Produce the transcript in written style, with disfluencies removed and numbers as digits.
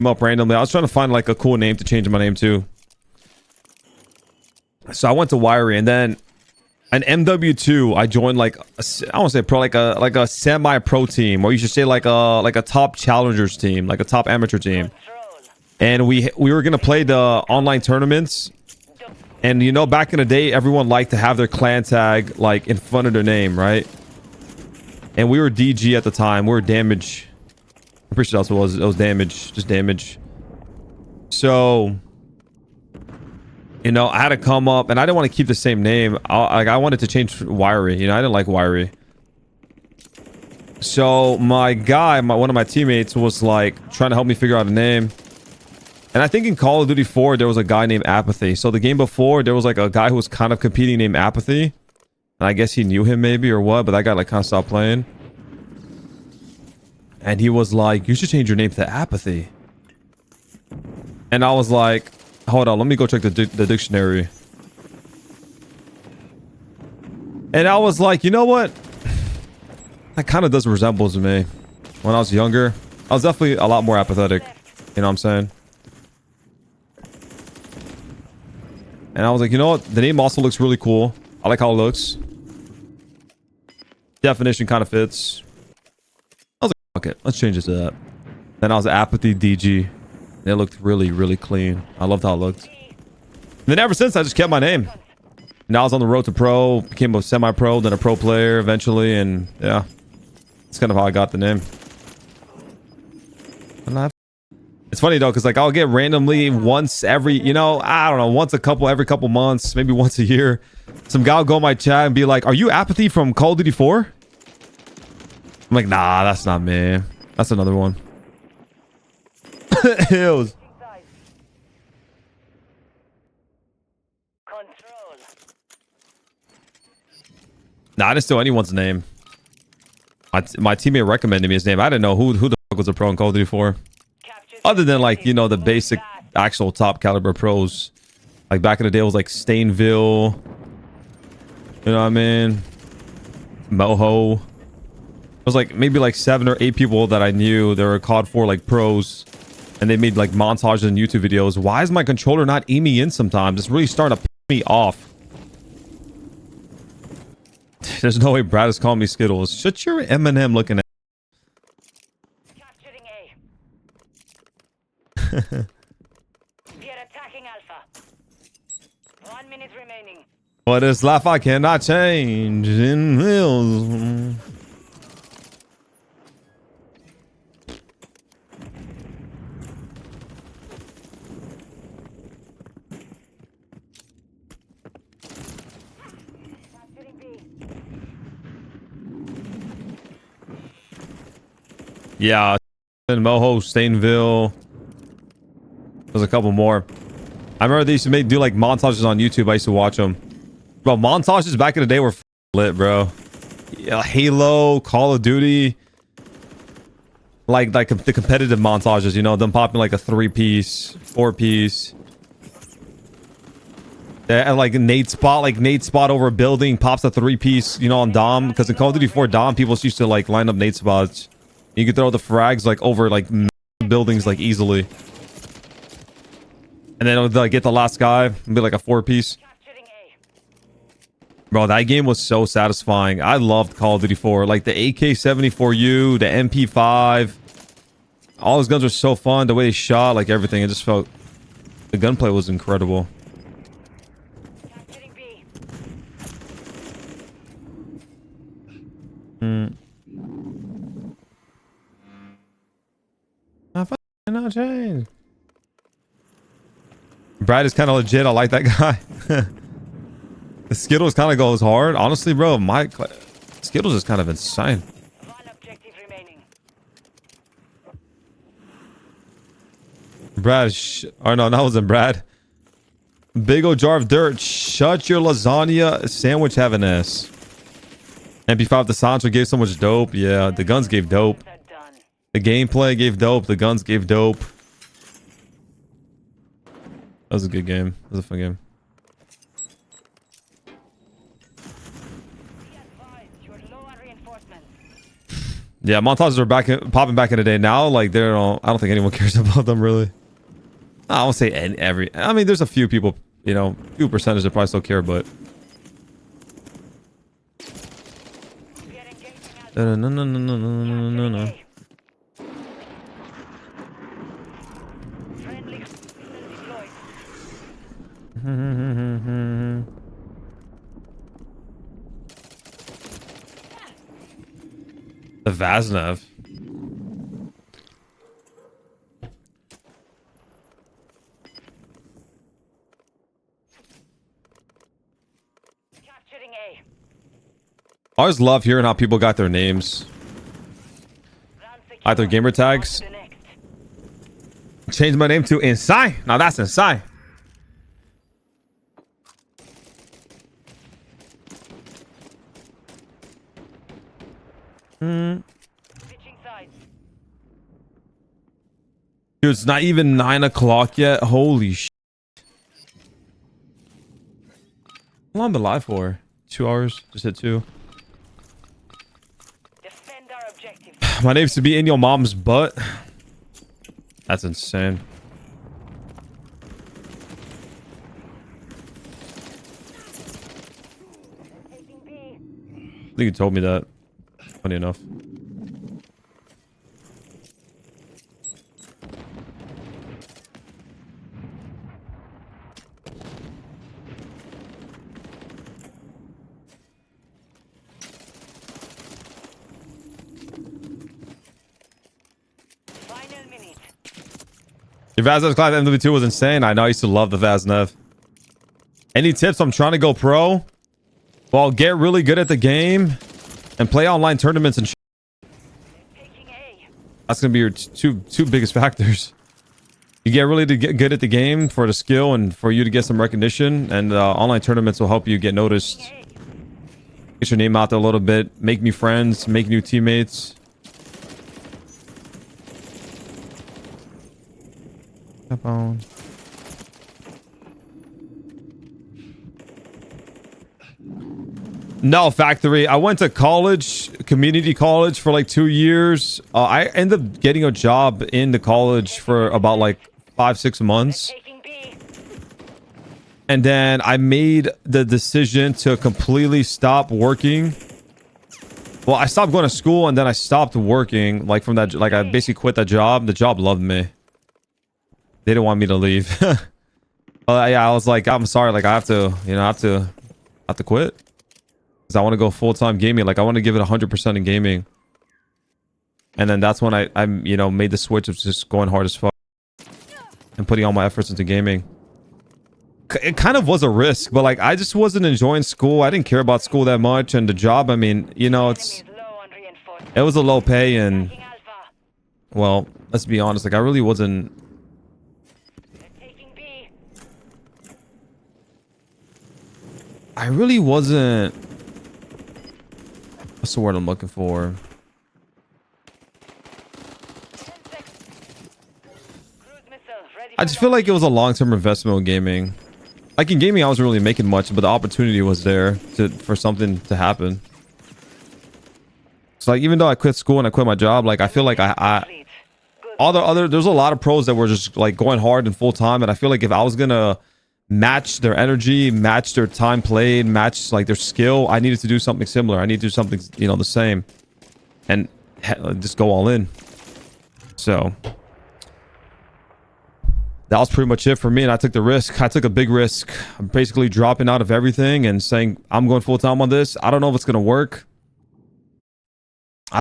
Came up randomly. I was trying to find like a cool name to change my name to. So I went to Wiry, and then an MW2. I joined like I don't say pro, like a semi-pro team, or you should say like a top challengers team, like a top amateur team. And we were gonna play the online tournaments. And you know, back in the day, everyone liked to have their clan tag like in front of their name, right? And we were DG at the time. We were damage. I'm pretty sure that's what it was. It was damage, just damage. So, you know, I had to come up, and I didn't want to keep the same name. I wanted to change Wiry. You know, I didn't like Wiry. So my guy, one of my teammates, was like trying to help me figure out a name. And I think in Call of Duty 4, there was a guy named Apathy. So the game before, there was like a guy who was kind of competing named Apathy. And I guess he knew him maybe or what, but that guy like kind of stopped playing. And he was like, you should change your name to Apathy. And I was like, hold on, let me go check the dictionary. And I was like, you know what? That kind of does resembles me. When I was younger, I was definitely a lot more apathetic. You know what I'm saying? And I was like, you know what? The name also looks really cool. I like how it looks. Definition kind of fits. I was like, fuck it. Let's change it to that. Then I was Apathy DG. And it looked really, really clean. I loved how it looked. And then ever since, I just kept my name. Now I was on the road to pro. Became a semi-pro, then a pro player eventually. And yeah. That's kind of how I got the name. It's funny though, because like I'll get randomly once every, you know, I don't know, once every couple months, maybe once a year. Some guy will go in my chat and be like, are you Apathy from Call of Duty 4? I'm like, nah, that's not me. That's another one. Hills. Nah, I didn't steal anyone's name. My teammate recommended me his name. I didn't know who the fuck was a pro in Call of Duty 4. Other than like, you know, the basic actual top caliber pros. Like back in the day, it was like Stainville. You know what I mean? Moho. It was like maybe like 7 or 8 people that I knew. They were COD 4 like pros. And they made like montages and YouTube videos. Why is my controller not aiming in sometimes? It's really starting to piss me off. There's no way Brad is calling me Skittles. Shut your M&M looking at. Capturing A. We are attacking Alpha. 1 minute remaining. What is life I cannot change in hills. Yeah, in Moho, Stainville. There's a couple more. I remember they used to do like montages on YouTube. I used to watch them. Bro, montages back in the day were lit, bro. Yeah, Halo, Call of Duty. Like the competitive montages, you know, them popping like a 3-piece, 4-piece. And like Nate spot over a building, pops a 3-piece, you know, on Dom. Because in Call of Duty 4 Dom, people used to like line up Nate spots. You could throw the frags like over like buildings like easily. And then it would like get the last guy and be like a 4-piece. Bro, that game was so satisfying. I loved Call of Duty 4. Like the AK-74U, the MP5. All those guns were so fun. The way they shot, like everything. It just felt... The gunplay was incredible. Not change. Brad is kind of legit. I like that guy. The Skittles kind of goes hard. Honestly, bro, my Skittles is kind of insane. One objective remaining. Brad, oh no, that wasn't Brad. Big ol' jar of dirt. Shut your lasagna sandwich having ass. MP5 the Sancho gave so much dope. Yeah, the guns gave dope. The gameplay gave dope. The guns gave dope. That was a good game. That was a fun game. Yeah, montages are popping back in the day now. Like I don't think anyone cares about them really. I won't say every. I mean, there's a few people, you know, few percentage that probably still care, but. No, no, no, no, no, no, no, no, no. The Vaznev. Capturing A. I always love hearing how people got their names. Either gamer tags. Changed my name to Inside. Now that's inside. Dude, it's not even 9 o'clock yet. Holy shit. How long have I been live for? 2 hours? Just hit 2. Defend our objective. My name's to be in your mom's butt. That's insane. I think you told me that. Funny enough. Final minute. Your Vaznev class MW2 was insane. I know I used to love the Vaznev. Any tips? I'm trying to go pro. Well, get really good at the game and play online tournaments and that's gonna be your two biggest factors. You get really good at the game for the skill and for you to get some recognition, and online tournaments will help you get noticed. Get your name out there a little bit, make new friends, make new teammates. Step on. No, factory. I went to college, community college for like 2 years. I ended up getting a job in the college for about like 5-6 months. And then I made the decision to completely stop working. Well, I stopped going to school and then I stopped working like from that. Like I basically quit that job. The job loved me. They didn't want me to leave. Yeah, I was like, I'm sorry. Like I have to, you know, I have to quit. I want to go full-time gaming. Like I want to give it 100% in gaming. And then that's when I you know, made the switch of just going hard as fuck and putting all my efforts into gaming. It kind of was a risk, but like I just wasn't enjoying school. I didn't care about school that much, and the job, I mean, you know, it was a low pay, and well, let's be honest, like I really wasn't. I really wasn't. What's the word I'm looking for? I just feel like it was a long-term investment in gaming. Like in gaming, I wasn't really making much, but the opportunity was there for something to happen. So like, even though I quit school and I quit my job, like I feel like there's a lot of pros that were just like going hard and full time, and I feel like if I was gonna match their energy, match their time played, match like their skill, I needed to do something similar. I need to do something, you know, the same, and just go all in. So that was pretty much it for me, and I took the risk. I took a big risk. I'm basically dropping out of everything and saying I'm going full time on this. I don't know if it's gonna work.